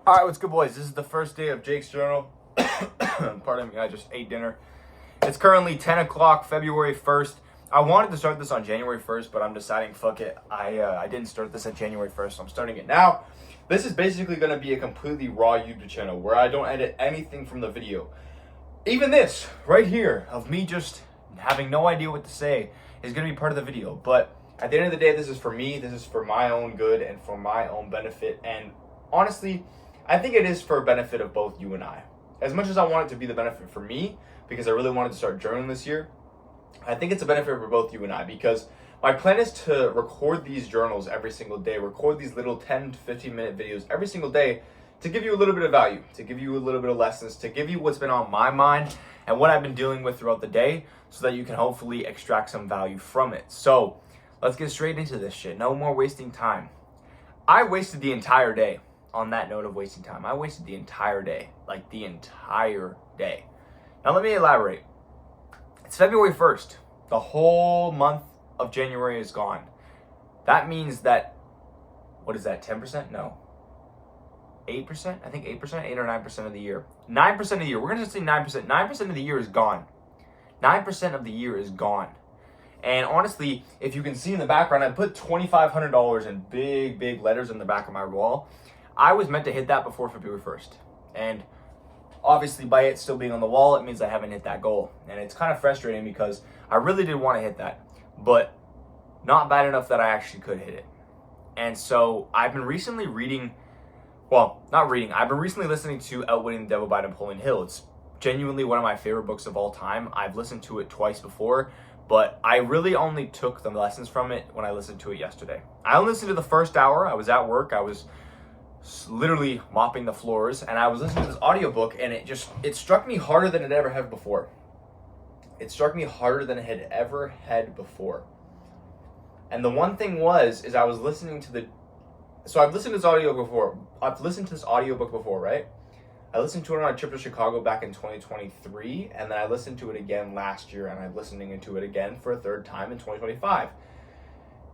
All right, what's good, boys? This is the first day of Jake's journal. Pardon me, I just ate dinner. It's currently 10 o'clock, February 1st. I wanted to start this on January 1st, but I'm deciding, fuck it. I didn't start this on January 1st, so I'm starting it now. This is basically going to be a completely raw YouTube channel where I don't edit anything from the video. Even this, right here, of me just having no idea what to say is going to be part of the video. But at the end of the day, this is for me. This is for my own good and for my own benefit. And honestly, I think it is for benefit of both you and I. As much as I want it to be the benefit for me, because I really wanted to start journaling this year, I think it's a benefit for both you and I, because my plan is to record these journals every single day, record these little 10 to 15 minute videos every single day to give you a little bit of value, to give you a little bit of lessons, to give you what's been on my mind and what I've been dealing with throughout the day so that you can hopefully extract some value from it. So let's get straight into this shit. No more wasting time. I wasted the entire day. On that note of wasting time, I wasted the entire day, like the entire day. Now let me elaborate. It's February 1st. The whole month of January is gone. That means that, what is that, 10%? No. 8%? I think 8%, 8 or 9% of the year. 9% of the year. We're going to say 9%. 9% of the year is gone. 9% of the year is gone. And honestly, if you can see in the background, I put $2,500 in big, big letters on the back of my wall. I was meant to hit that before February 1st. And obviously by it still being on the wall, it means I haven't hit that goal. And it's kind of frustrating because I really did want to hit that, but not bad enough that I actually could hit it. And so I've been recently I've been recently listening to Outwitting the Devil by Napoleon Hill. It's genuinely one of my favorite books of all time. I've listened to it twice before, but I really only took the lessons from it when I listened to it yesterday. I only listened to the first hour. I was at work. I was literally mopping the floors, and I was listening to this audiobook, and it struck me harder than it ever had before. It struck me harder than it had ever had before. And the one thing is I was listening to I've listened to this audiobook before. I've listened to this audiobook before, right? I listened to it on a trip to Chicago back in 2023, and then I listened to it again last year, and I'm listening to it again for a third time in 2025.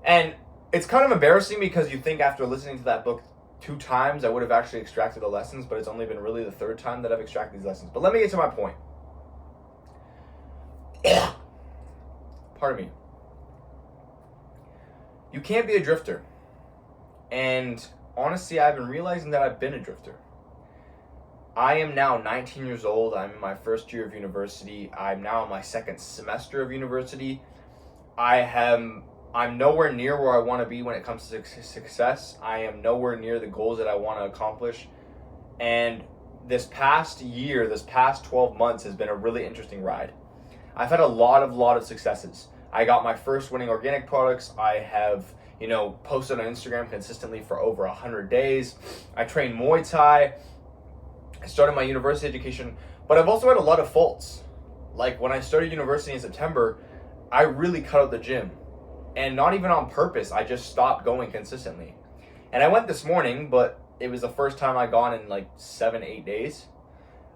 And it's kind of embarrassing because you think after listening to that book 2 times I would have actually extracted the lessons, but it's only been really the 3rd time that I've extracted these lessons. But let me get to my point. Pardon me. You can't be a drifter. And honestly, I've been realizing that I've been a drifter. I am now 19 years old. I'm in my first year of university. I'm now in my 2nd semester of university. I'm nowhere near where I want to be when it comes to success. I am nowhere near the goals that I want to accomplish. And this past year, this past 12 months has been a really interesting ride. I've had a lot of successes. I got my first winning organic products. I have, posted on Instagram consistently for over 100 days. I train Muay Thai. I started my university education, but I've also had a lot of faults. Like when I started university in September, I really cut out the gym. And not even on purpose, I just stopped going consistently. And I went this morning, but it was the first time I'd gone in like 7-8 days.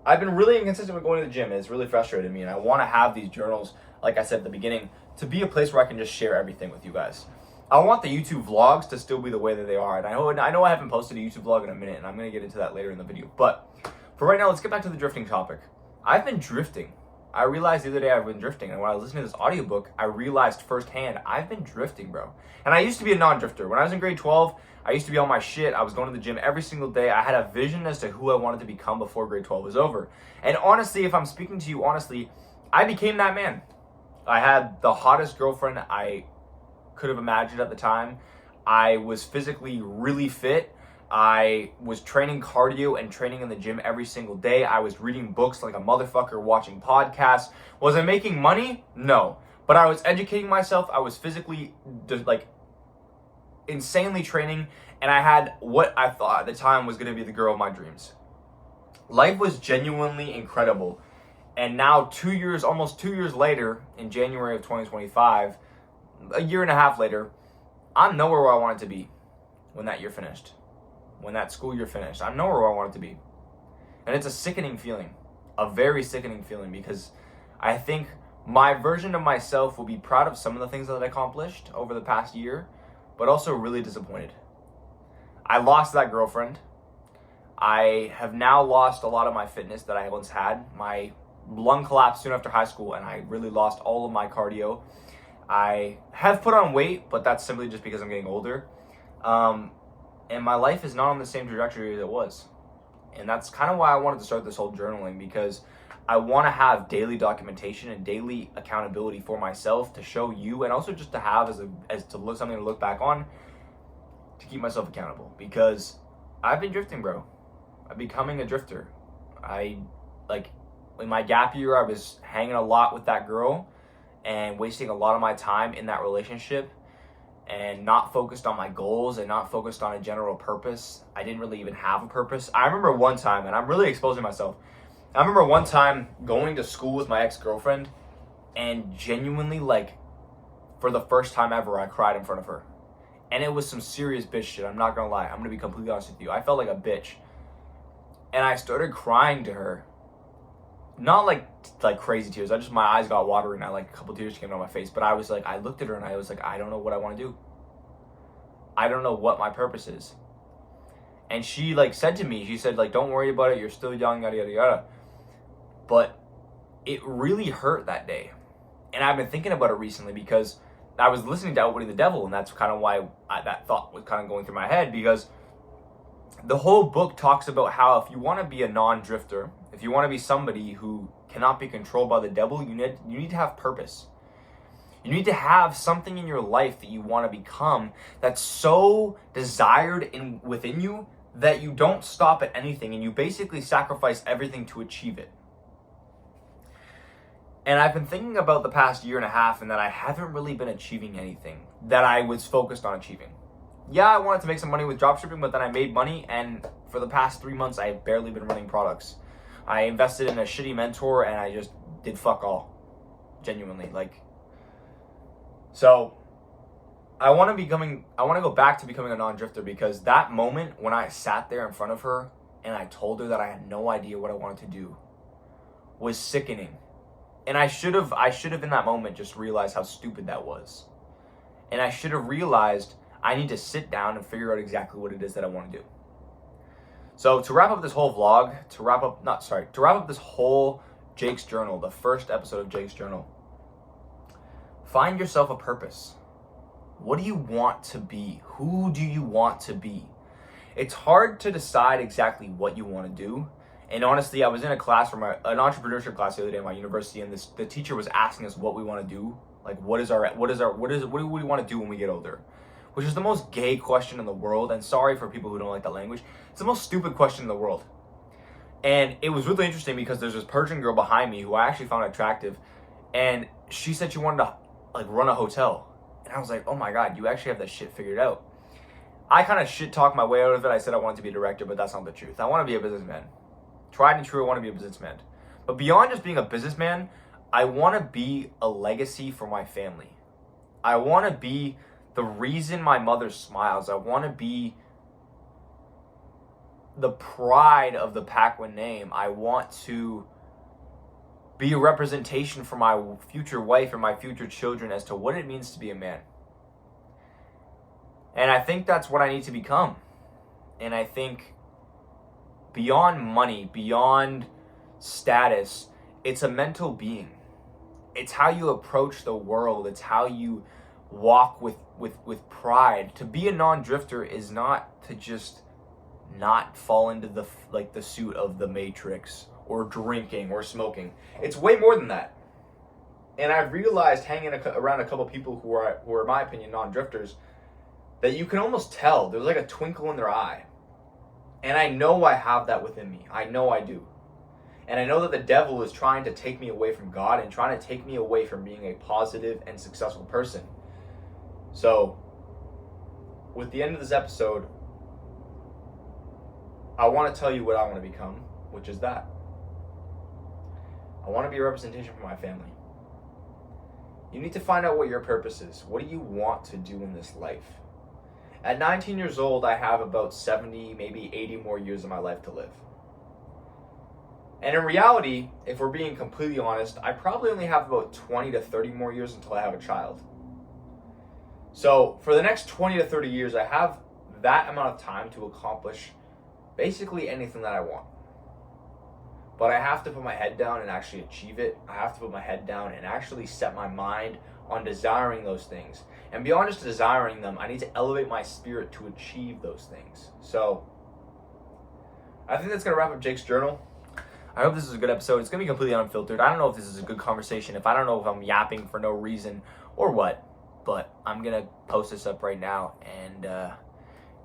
I've been really inconsistent with going to the gym. It's really frustrated me, and I want to have these journals, like I said at the beginning, to be a place where I can just share everything with you guys. I want the YouTube vlogs to still be the way that they are. And I know I haven't posted a YouTube vlog in a minute, and I'm going to get into that later in the video. But for right now, let's get back to the drifting topic. I've been drifting. I realized the other day I've been drifting, and when I was listening to this audiobook, I realized firsthand I've been drifting, bro. And I used to be a non-drifter. When I was in grade 12, I used to be on my shit. I was going to the gym every single day. I had a vision as to who I wanted to become before grade 12 was over. And honestly, if I'm speaking to you honestly, I became that man. I had the hottest girlfriend I could have imagined at the time. I was physically really fit. I was training cardio and training in the gym every single day. I was reading books like a motherfucker, watching podcasts. Was I making money? No. But I was educating myself. I was physically insanely training, and I had what I thought at the time was going to be the girl of my dreams. Life was genuinely incredible. And now almost 2 years later, in January of 2025, a year and a half later, I'm nowhere where I wanted to be when that year finished. When that school year finished, I'm nowhere where I wanted to be. And it's a sickening feeling, a very sickening feeling, because I think my version of myself will be proud of some of the things that I accomplished over the past year, but also really disappointed. I lost that girlfriend. I have now lost a lot of my fitness that I once had. My lung collapsed soon after high school, and I really lost all of my cardio. I have put on weight, but that's simply just because I'm getting older. And my life is not on the same trajectory as it was. And that's kind of why I wanted to start this whole journaling, because I want to have daily documentation and daily accountability for myself to show you, and also just to have something to look back on to keep myself accountable. Because I've been drifting, bro. I'm becoming a drifter. In my gap year, I was hanging a lot with that girl and wasting a lot of my time in that relationship and not focused on my goals and not focused on a general purpose. I didn't really even have a purpose. I remember one time, and I'm really exposing myself, I remember one time going to school with my ex-girlfriend, and genuinely, for the first time ever, I cried in front of her. And it was some serious bitch shit, I'm not gonna lie. I'm gonna be completely honest with you. I felt like a bitch. And I started crying to her. Not like crazy tears. My eyes got watery, and a couple tears came down my face. But I looked at her and I was like, I don't know what I want to do. I don't know what my purpose is. And she said to me, she said, don't worry about it. You're still young, yada, yada, yada. But it really hurt that day. And I've been thinking about it recently because I was listening to Outwitting the Devil, and that's kind of why that thought was kind of going through my head, because the whole book talks about how if you want to be a non-drifter, if you want to be somebody who cannot be controlled by the devil, you need to have purpose. You need to have something in your life that you want to become that's so desired within you that you don't stop at anything, and you basically sacrifice everything to achieve it. And I've been thinking about the past year and a half, and that I haven't really been achieving anything that I was focused on achieving. Yeah, I wanted to make some money with dropshipping, but then I made money, and for the past 3 months, I have barely been running products. I invested in a shitty mentor, and I just did fuck all. Genuinely, So, I want to go back to becoming a non-drifter, because that moment when I sat there in front of her and I told her that I had no idea what I wanted to do was sickening. And I should have in that moment just realized how stupid that was. And I should have realized I need to sit down and figure out exactly what it is that I want to do. So to wrap up this whole vlog, to wrap up this whole Jake's Journal, the first episode of Jake's Journal, find yourself a purpose. What do you want to be? Who do you want to be? It's hard to decide exactly what you want to do. And honestly, I was in a class an entrepreneurship class the other day at my university, and the teacher was asking us what we want to do. What do we want to do when we get older? Which is the most gay question in the world. And sorry for people who don't like that language. It's the most stupid question in the world. And it was really interesting because there's this Persian girl behind me who I actually found attractive. And she said she wanted to run a hotel. And I was like, oh my God, you actually have that shit figured out. I kind of shit talked my way out of it. I said I wanted to be a director, but that's not the truth. I want to be a businessman. Tried and true, I want to be a businessman. But beyond just being a businessman, I want to be a legacy for my family. I want to be the reason my mother smiles. I want to be the pride of the Paquin name. I want to be a representation for my future wife and my future children as to what it means to be a man. And I think that's what I need to become. And I think beyond money, beyond status, it's a mental being. It's how you approach the world. It's how you walk with pride. To be a non-drifter is not to just not fall into the suit of the Matrix or drinking or smoking. It's way more than that. And I've realized hanging around a couple people who are in my opinion non-drifters, that you can almost tell there's a twinkle in their eye. And I know I have that within me. I know I do. And I know that the devil is trying to take me away from God and trying to take me away from being a positive and successful person. So, with the end of this episode, I want to tell you what I want to become, which is that. I want to be a representation for my family. You need to find out what your purpose is. What do you want to do in this life? At 19 years old, I have about 70, maybe 80 more years of my life to live. And in reality, if we're being completely honest, I probably only have about 20 to 30 more years until I have a child. So for the next 20 to 30 years, I have that amount of time to accomplish basically anything that I want. But I have to put my head down and actually achieve it. I have to put my head down and actually set my mind on desiring those things. And beyond just desiring them, I need to elevate my spirit to achieve those things. So, I think that's going to wrap up Jake's journal. I hope this is a good episode. It's going to be completely unfiltered. I don't know if this is a good conversation, I don't know if I'm yapping for no reason or what, but I'm going to post this up right now. And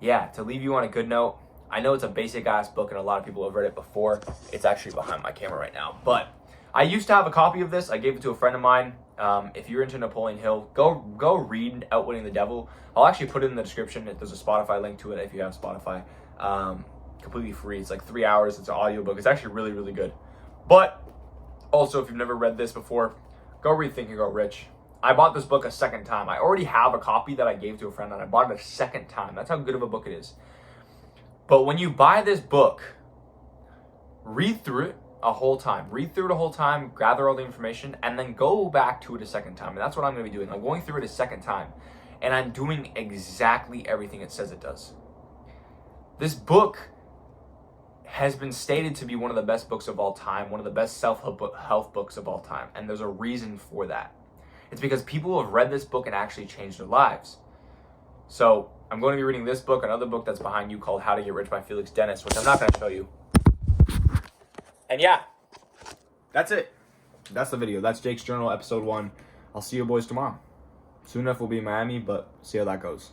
yeah, to leave you on a good note, I know it's a basic ass book and a lot of people have read it before. It's actually behind my camera right now. But I used to have a copy of this. I gave it to a friend of mine. If you're into Napoleon Hill, go read Outwitting the Devil. I'll actually put it in the description. There's a Spotify link to it if you have Spotify. Completely free. It's like 3 hours. It's an audiobook. It's actually really, really good. But also, if you've never read this before, go read Think and Grow Rich. I bought this book a second time. I already have a copy that I gave to a friend, and I bought it a second time. That's how good of a book it is. But when you buy this book, read through it a whole time. Read through it a whole time, gather all the information, and then go back to it a second time. And that's what I'm going to be doing. I'm going through it a second time, and I'm doing exactly everything it says it does. This book has been stated to be one of the best books of all time, one of the best self-help books of all time, and there's a reason for that. It's because people have read this book and actually changed their lives. So I'm going to be reading this book, another book that's behind you called How to Get Rich by Felix Dennis, which I'm not going to show you. And yeah, that's it. That's the video. That's Jake's Journal, episode 1. I'll see you boys tomorrow. Soon enough we'll be in Miami, but see how that goes.